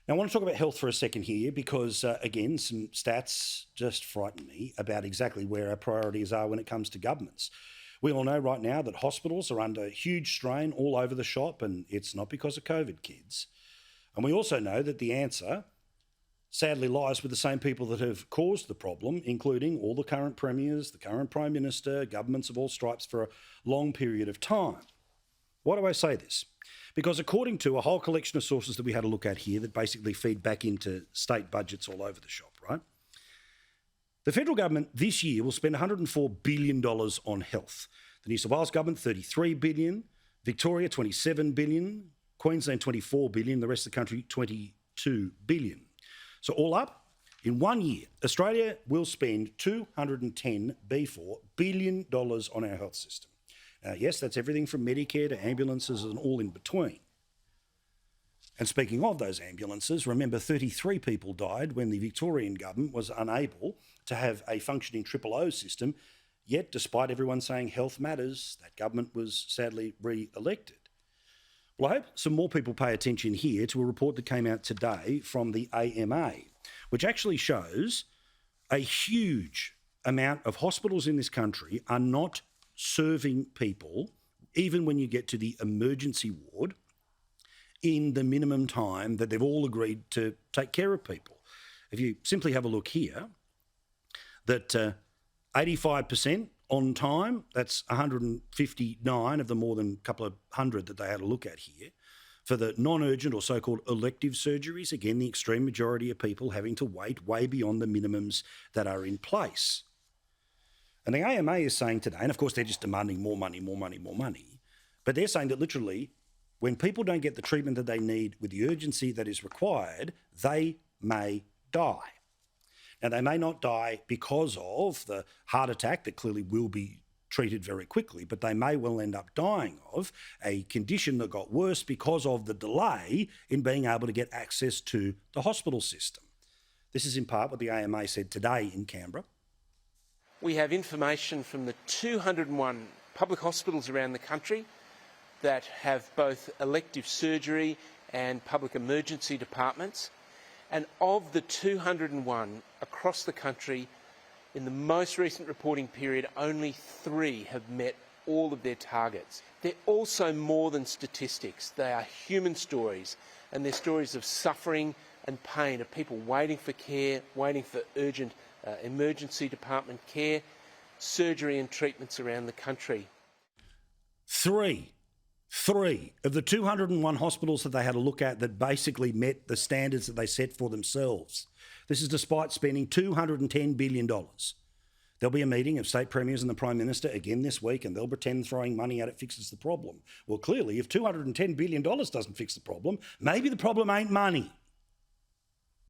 Now, I want to talk about health for a second here because, again, some stats just frighten me about exactly where our priorities are when it comes to governments. We all know right now that hospitals are under huge strain all over the shop, and it's not because of COVID, kids. And we also know that the answer sadly lies with the same people that have caused the problem, including all the current premiers, the current Prime Minister, governments of all stripes for a long period of time. Why do I say this? Because according to a whole collection of sources that we had a look at here that basically feed back into state budgets all over the shop, right? The federal government this year will spend $104 billion on health. The New South Wales government, $33 billion, Victoria, $27 billion, Queensland, $24 billion, the rest of the country, $22 billion. So all up, in 1 year, Australia will spend $210 billion on our health system. Yes, that's everything from Medicare to ambulances and all in between. And speaking of those ambulances, remember 33 people died when the Victorian government was unable to have a functioning O system, yet despite everyone saying health matters, that government was sadly re-elected. Well, I hope some more people pay attention here to a report that came out today from the AMA, which actually shows a huge amount of hospitals in this country are not serving people, even when you get to the emergency ward, in the minimum time that they've all agreed to take care of people. If you simply have a look here, that 85% on time, that's 159 of the more than a couple of hundred that they had a look at here. For the non-urgent or so-called elective surgeries, again, the extreme majority of people having to wait way beyond the minimums that are in place. And the AMA is saying today, and of course they're just demanding more money, but they're saying that literally when people don't get the treatment that they need with the urgency that is required, they may die. Now, they may not die because of the heart attack that clearly will be treated very quickly, but they may well end up dying of a condition that got worse because of the delay in being able to get access to the hospital system. This is in part what the AMA said today in Canberra. We have information from the 201 public hospitals around the country that have both elective surgery and public emergency departments. And of the 201 across the country, in the most recent reporting period, only 3 have met all of their targets. They're also more than statistics. They are human stories, and they're stories of suffering and pain, of people waiting for care, waiting for urgent emergency department care, surgery and treatments around the country. Three of the 201 hospitals that they had a look at that basically met the standards that they set for themselves. This is despite spending $210 billion. There'll be a meeting of state premiers and the Prime Minister again this week, and they'll pretend throwing money at it fixes the problem. Well, clearly, if $210 billion doesn't fix the problem, maybe the problem ain't money.